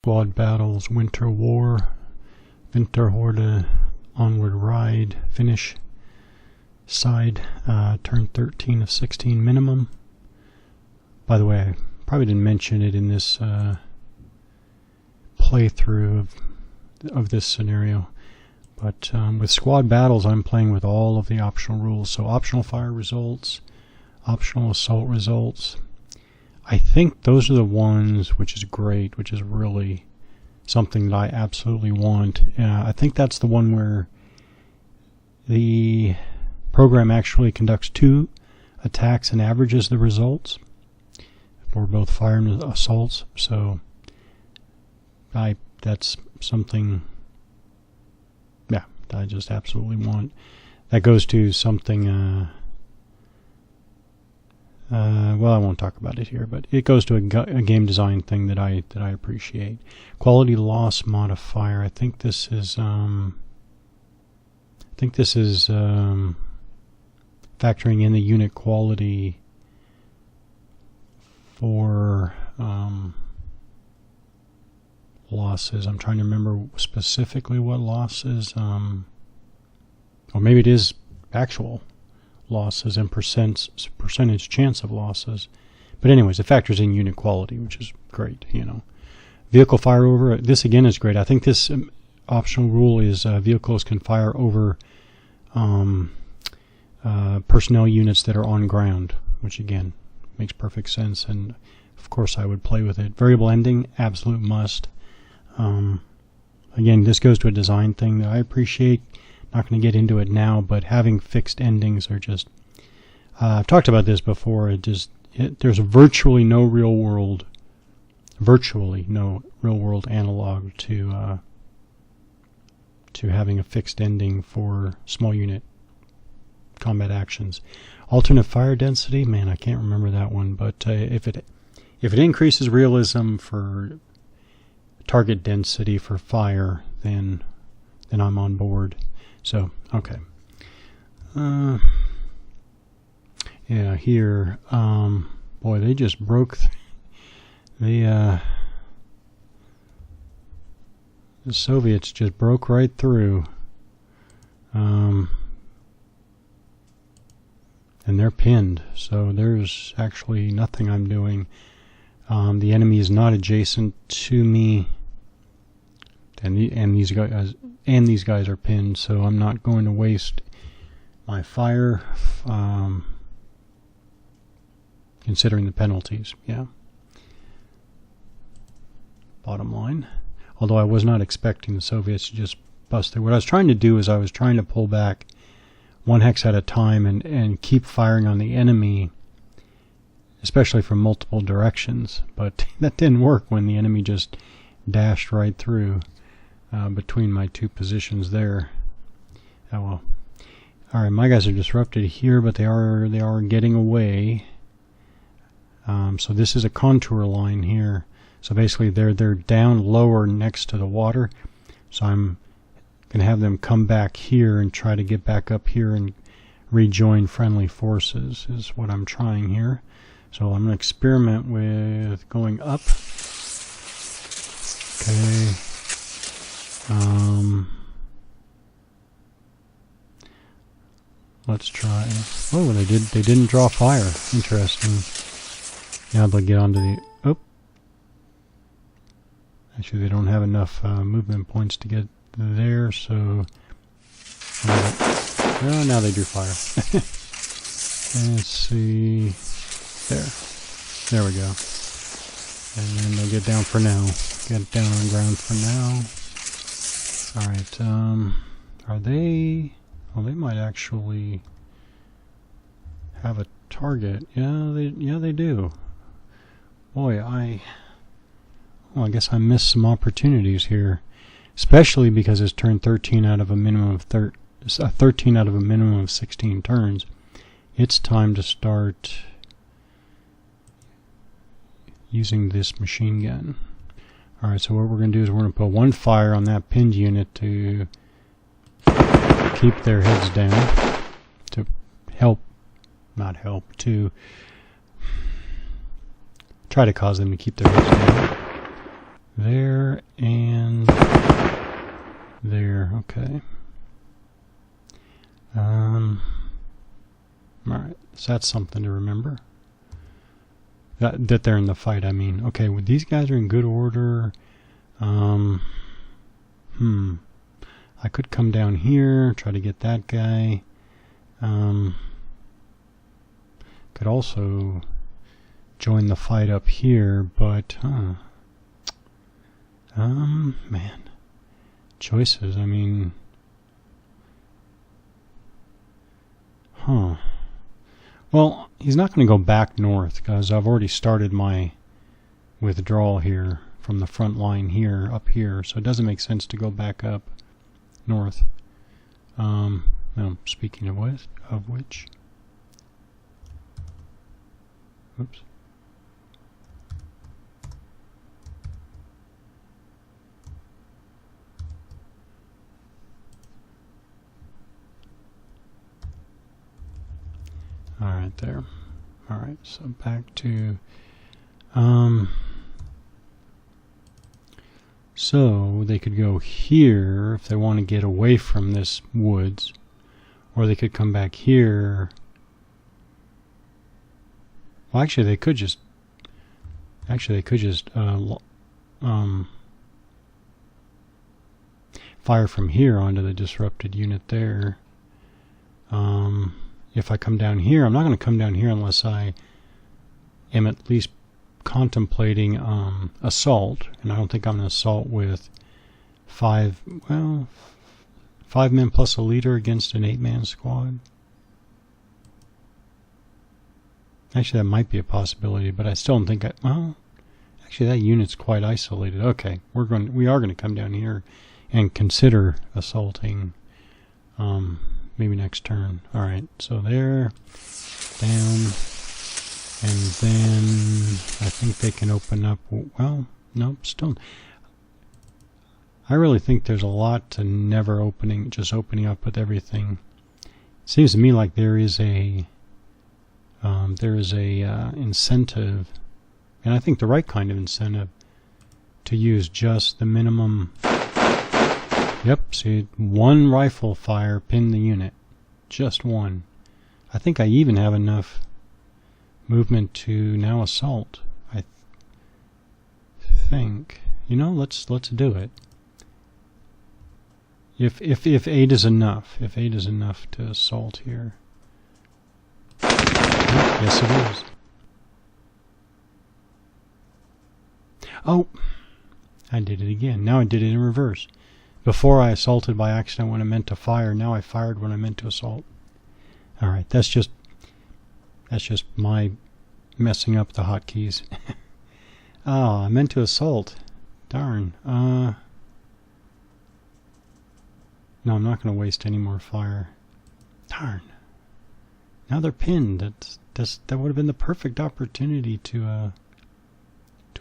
Squad Battles, Winter War, Winterhorde, Onward Ride, Finish, Side, turn 13 of 16 minimum. By the way, I probably didn't mention it in this playthrough of this scenario, but with Squad Battles I'm playing with all of the optional rules. So optional fire results, optional assault results. I think those are the ones, which is great, which is really something that I absolutely want. I think that's the one where the program actually conducts 2 attacks and averages the results for both fire and assaults. So that's something, yeah, I just absolutely want. That goes to something, well, I won't talk about it here, but it goes to a game design thing that I appreciate. Quality loss modifier. I think this is factoring in the unit quality for losses. I'm trying to remember specifically what losses, or maybe it is actual losses and percentage chance of losses. But anyways, it factors in unit quality, which is great, you know. Vehicle fire over. This again is great. I think this optional rule is vehicles can fire over personnel units that are on ground, which again makes perfect sense, and of course I would play with it. Variable ending, absolute must. Again, this goes to a design thing that I appreciate. Not going to get into it now, but having fixed endings are just, I've talked about this before, there's virtually no real world analog to having a fixed ending for small unit combat actions. Alternate fire density, man, I can't remember that one, but if it increases realism for target density for fire, then I'm on board. So, okay. Yeah, here, boy, they just broke the Soviets just broke right through. And they're pinned, so there's actually nothing I'm doing. The enemy is not adjacent to me, and these guys are pinned, so I'm not going to waste my fire, considering the penalties. Yeah. Bottom line. Although I was not expecting the Soviets to just bust through. What I was trying to do is I was trying to pull back 1 hex at a time and keep firing on the enemy, especially from multiple directions. But that didn't work when the enemy just dashed right through between my 2 positions there. Oh well. Alright, my guys are disrupted here, but they are getting away. So this is a contour line here. So basically they're down lower next to the water. So I'm going to have them come back here and try to get back up here and rejoin friendly forces is what I'm trying here. So I'm going to experiment with going up. Okay. Let's try. Oh, they didn't draw fire. Interesting. Now they'll get onto the. Oh. Actually, they don't have enough movement points to get there, so. Oh, now they drew fire. Let's see. There we go. And then they'll get down for now. Get down on ground for now. Alright, are they... Well, they might actually have a target. Yeah, they do. Boy, I guess I missed some opportunities here. Especially because it's turned 13 out of a minimum of 13 out of a minimum of 16 turns. It's time to start using this machine gun. Alright, so what we're going to do is we're going to put 1 fire on that pinned unit to keep their heads down, to to try to cause them to keep their heads down. there and there. Okay. Alright, so that's something to remember. That they're in the fight, I mean. Okay, well, these guys are in good order. I could come down here, try to get that guy. Could also join the fight up here, but man, choices. I mean, well, he's not going to go back north because I've already started my withdrawal here from the front line here up here, so it doesn't make sense to go back up north. Now, speaking of which, oops. All right, there. All right, so back to so they could go here if they want to get away from this woods, or they could come back here. Well, actually, they could just fire from here onto the disrupted unit there. If I come down here, I'm not going to come down here unless I am at least contemplating assault, and I don't think I'm going to assault with 5 men plus a leader against an 8-man squad. Actually, that might be a possibility, but I still don't think actually that unit's quite isolated. Okay, we are going to come down here and consider assaulting maybe next turn. Alright, so there, down, and then I think they can open up. Well, nope, still. I really think there's a lot to never just opening up with everything. It seems to me like there is a incentive, and I think the right kind of incentive, to use just the minimum. Yep, see, 1 rifle fire pinned the unit. Just 1. I think I even have enough movement to now assault. I think. Let's do it. If 8 is enough. If 8 is enough to assault here. Yes, it is. Oh! I did it again. Now I did it in reverse. Before I assaulted by accident when I meant to fire. Now I fired when I meant to assault. Alright, that's just my messing up the hotkeys. Oh, I meant to assault. Darn. No, I'm not going to waste any more fire. Darn. Now they're pinned. That would have been the perfect opportunity to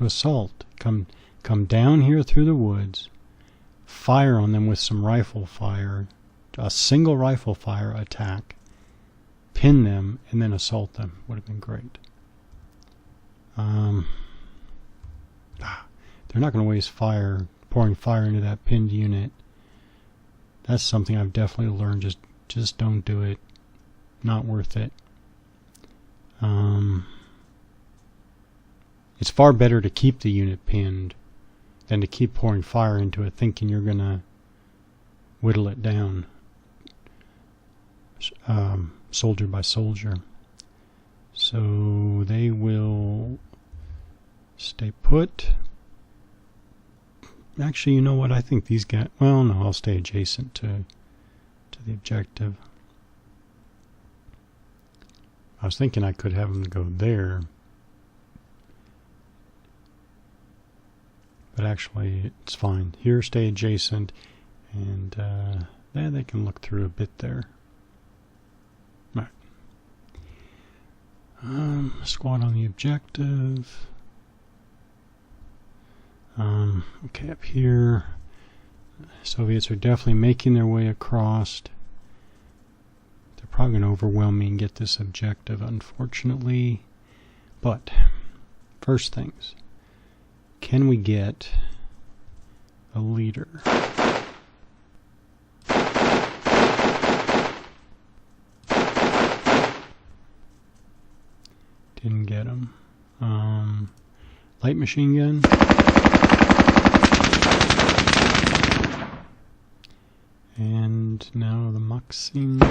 assault. Come down here through the woods. Fire on them with some rifle fire, a single rifle fire attack, pin them, and then assault them. Would have been great. They're not going to waste fire, pouring fire into that pinned unit. That's something I've definitely learned. Just don't do it. Not worth it. It's far better to keep the unit pinned than to keep pouring fire into it thinking you're going to whittle it down soldier by soldier. So they will stay put. Actually, you know what? I think these guys... Well, no, I'll stay adjacent to the objective. I was thinking I could have them go there. But actually, it's fine. Here, stay adjacent, and there they can look through a bit there. Right. Squad on the objective. Okay, up here, Soviets are definitely making their way across. They're probably going to overwhelm me and get this objective, unfortunately. But first things. Can we get a leader. Didn't get him. Light machine gun. And now the Maxim.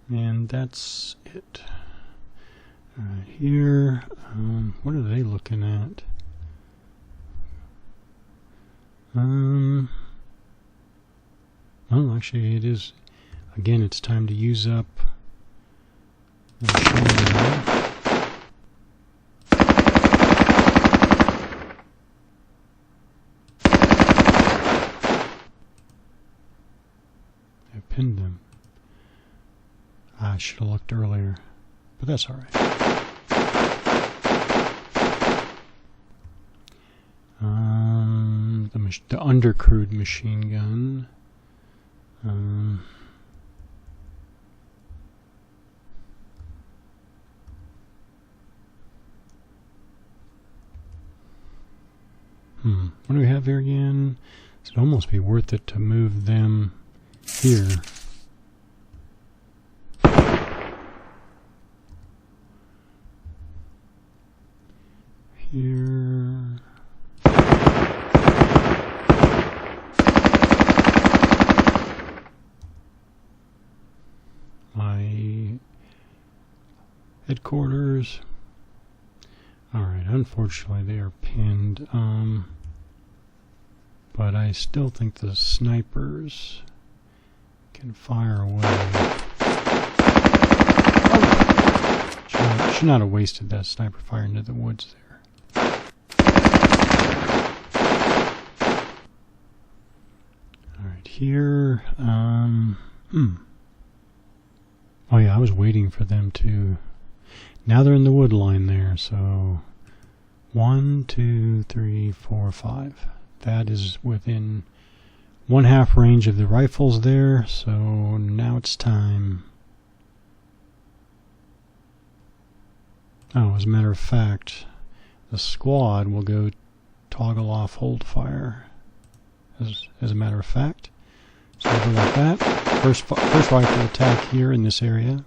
And that's it. Right here, what are they looking at? Well, actually, it is. Again, it's time to use up the machine gun. I pinned them. I should have looked earlier, but that's all right. The undercrewed machine gun. What do we have here again? It'd almost be worth it to move them here. Here. My headquarters. Alright, unfortunately they are pinned. But I still think the snipers can fire away. Oh! Should not have wasted that sniper fire into the woods there. Alright, here. Oh yeah, I was waiting for them to... Now they're in the wood line there, so... 1, 2, 3, 4, 5. That is within 1/2 range of the rifles there, so now it's time. Oh, as a matter of fact, the squad will go toggle off hold fire. As a matter of fact. So we'll go like that. First rifle attack here in this area.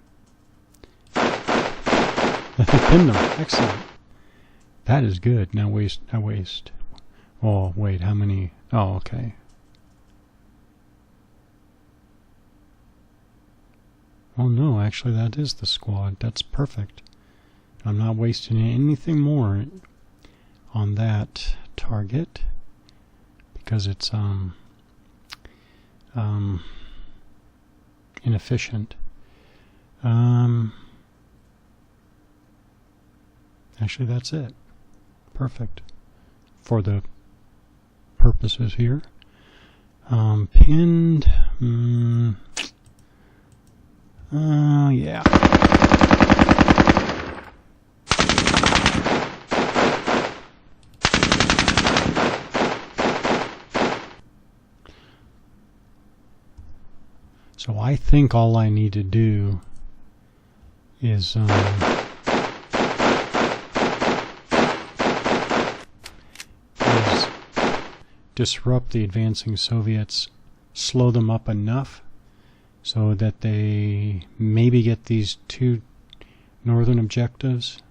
I pinned them. Excellent. That is good. Now waste. Oh, wait, how many? Oh, okay. Oh, no, actually, that is the squad. That's perfect. I'm not wasting anything more on that target because it's inefficient. Actually, that's it. Perfect for the purposes here. Pinned. Yeah. So I think all I need to do is disrupt the advancing Soviets, slow them up enough so that they maybe get these 2 northern objectives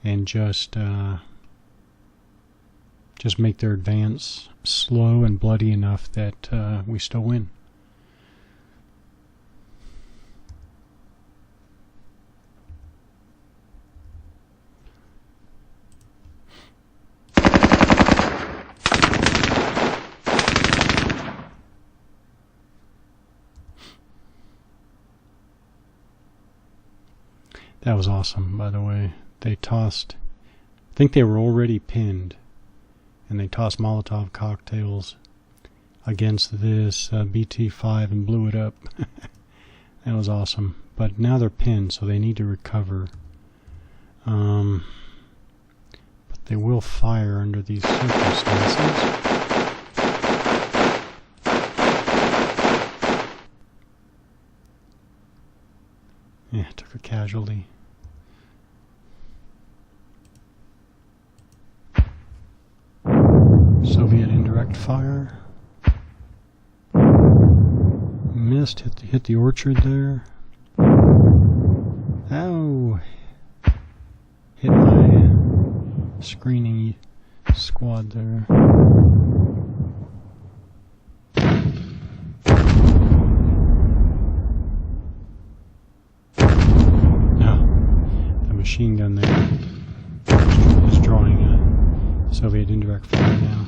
and just make their advance slow and bloody enough that we still win. That was awesome, by the way. They tossed, I think they were already pinned, and they tossed Molotov cocktails against this BT-5 and blew it up. That was awesome. But now they're pinned, so they need to recover. But they will fire under these circumstances. Yeah, took a casualty. indirect fire. Missed, hit the orchard there. Ow! Hit my screening squad there. Machine gun there is drawing a Soviet indirect fire now.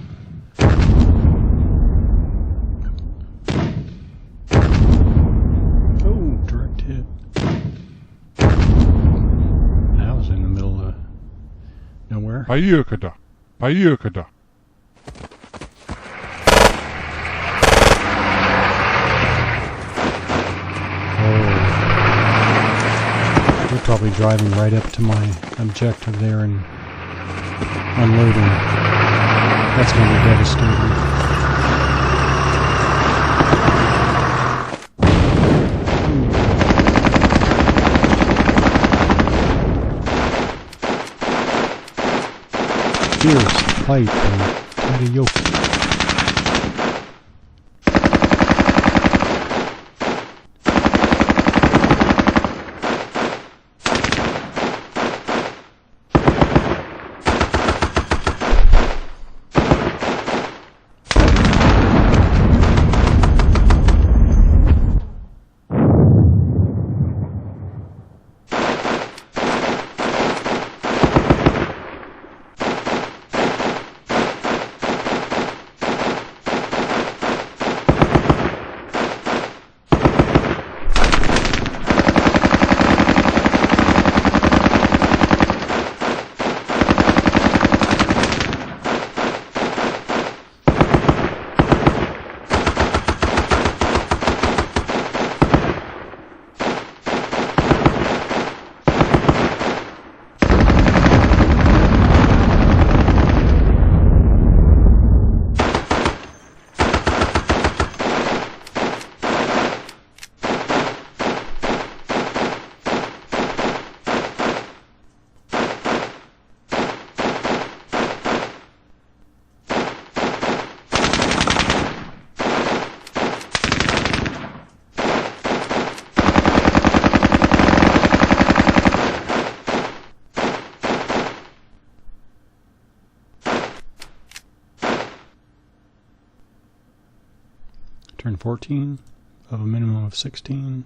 Oh, direct hit. That was in the middle of nowhere. Поехали. Поехали. They're probably driving right up to my objective there and unloading. That's going to be devastating. Fierce fight from Terijoki. Turn 14 of a minimum of 16.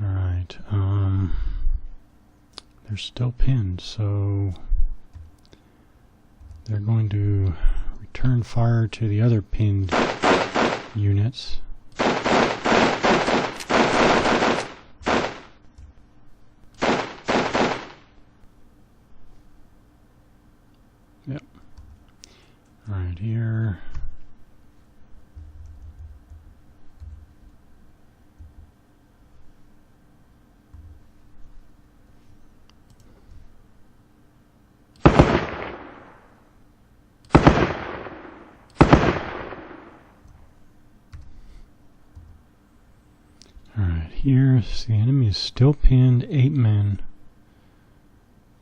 Alright, they're still pinned, so they're going to return fire to the other pinned units. Yep. Alright, here. Alright, here, the enemy is still pinned, 8 men.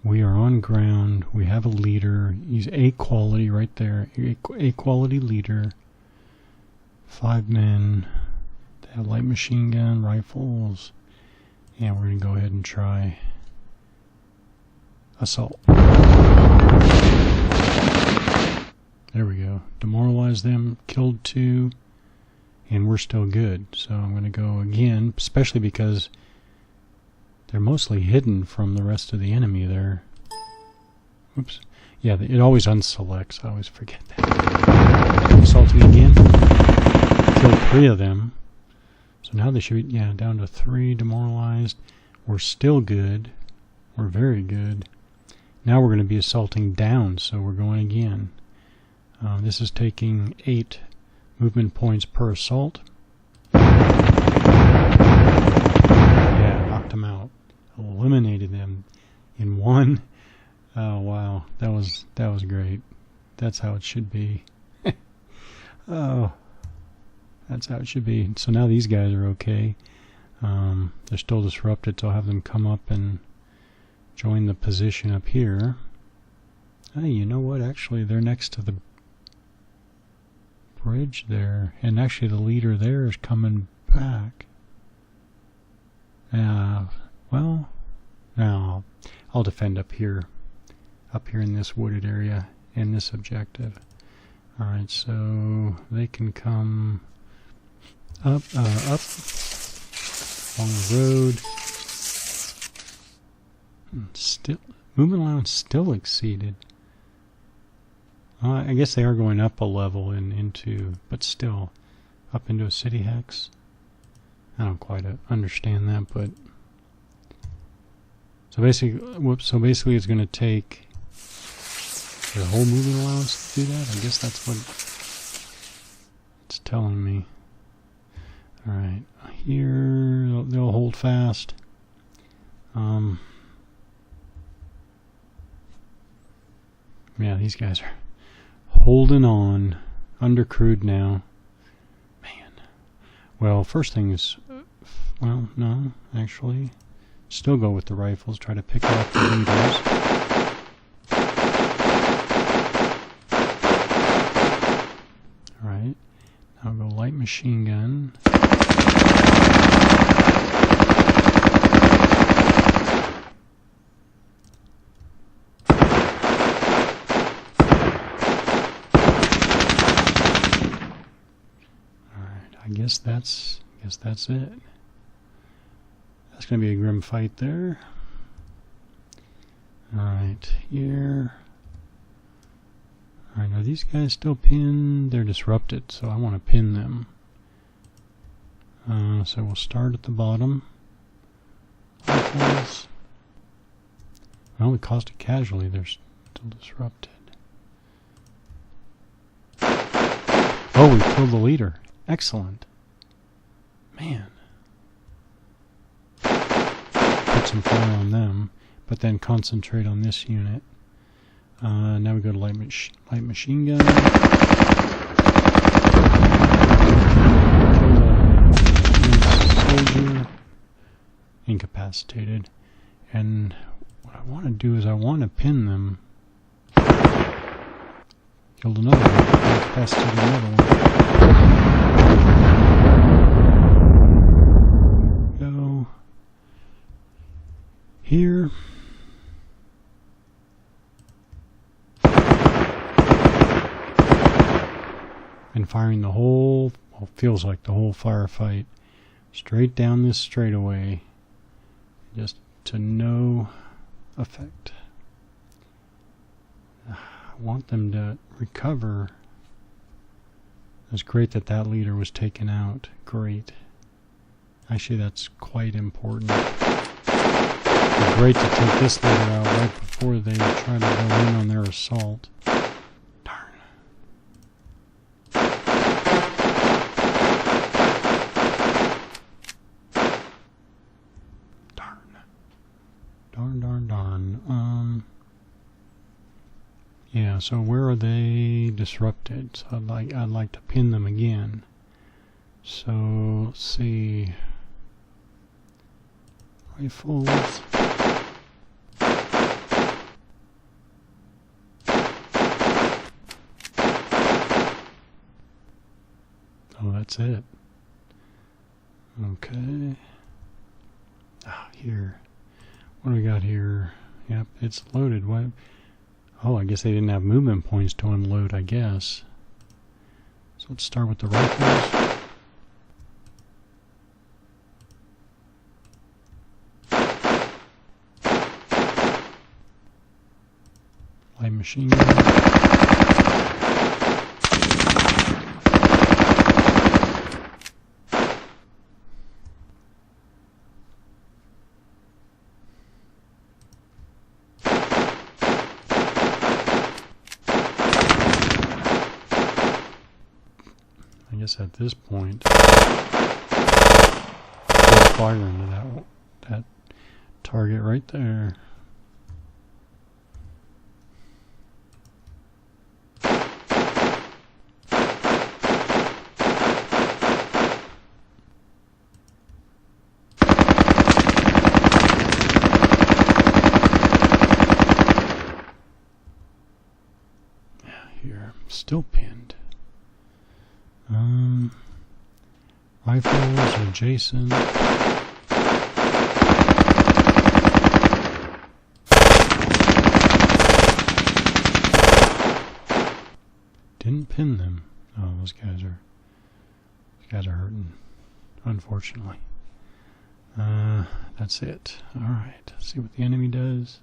We are on ground, we have a leader, he's A quality right there, A quality leader. 5 men, they have light machine gun, rifles, and we're going to go ahead and try assault. There we go, demoralize them, killed 2. And we're still good, so I'm going to go again, especially because they're mostly hidden from the rest of the enemy there. Oops. Yeah, it always unselects. I always forget that. Assaulting again. Killed 3 of them. So now they should be, down to 3 demoralized. We're still good. We're very good. Now we're going to be assaulting down, so we're going again. This is taking 8 movement points per assault. Yeah, knocked them out. Eliminated them in 1. Oh wow, that was great. That's how it should be. Oh, that's how it should be. So now these guys are okay. They're still disrupted, so I'll have them come up and join the position up here. Hey, you know what? Actually, they're next to the bridge there, and actually the leader there is coming back. Well, now I'll defend up here in this wooded area in this objective. Alright, so they can come up along the road. Still, movement allowance still exceeded. I guess they are going up a level but still up into a city hex. I don't quite understand that, but so basically it's going to take the whole movement allowance to do that. I guess that's what it's telling me. All right, here they'll hold fast. Yeah, these guys are holding on, undercrewed now. Man. Well, first thing is, well, no, actually, still go with the rifles. Try to pick off the leaders. All right, now go light machine gun. I guess that's it. That's gonna be a grim fight there. Alright, here. Alright, are these guys still pinned? They're disrupted, so I want to pin them. So we'll start at the bottom. Rifles. Well, it caused a casualty, they're still disrupted. Oh, we killed the leader. Excellent. Man. Put some fire on them, but then concentrate on this unit. Now we go to light machine gun. Soldier. Incapacitated. And what I want to do is I want to pin them. Killed another one. Incapacitated another one. Go here. And firing the whole, well, feels like the whole firefight straight down this straightaway, just to no effect. I want them to recover. It's great that that leader was taken out. Great. Actually, that's quite important. It's great to take this leader out right before they try to go in on their assault. Darn. Darn. Yeah, so where are they disrupted? So I'd like to pin them again. So let's see. Rifles. Oh, that's it. Okay. Here. What do we got here? Yep, it's loaded. What? Oh, I guess they didn't have movement points to unload, I guess. So let's start with the rifles. Light machine gun. I guess at this point, fire into that target right there. Here, still pinned. Rifles are Jason. Didn't pin them. Oh, those guys are hurting, unfortunately. That's it. Alright, let's see what the enemy does.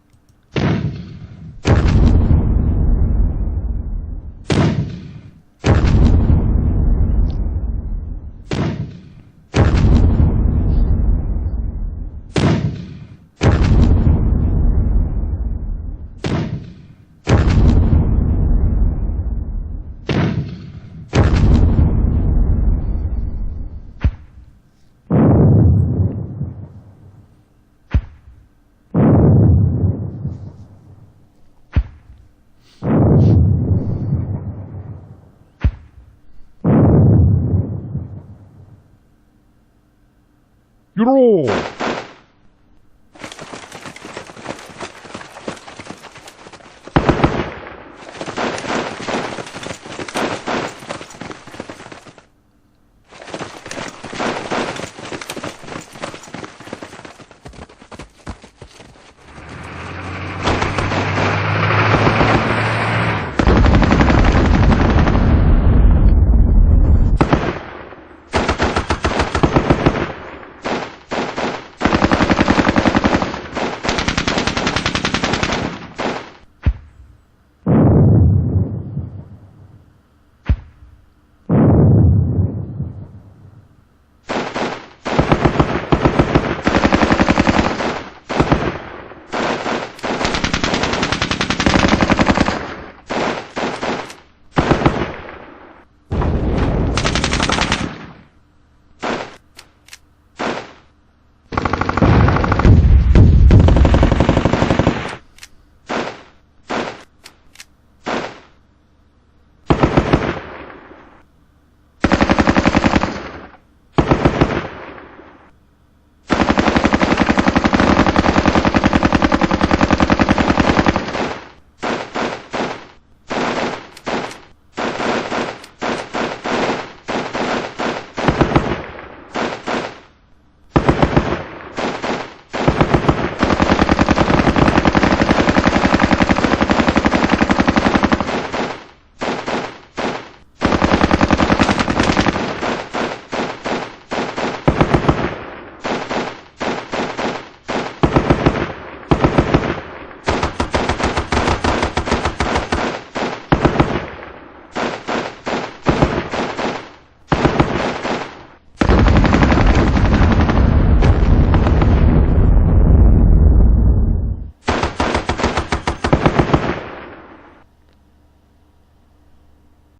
You're all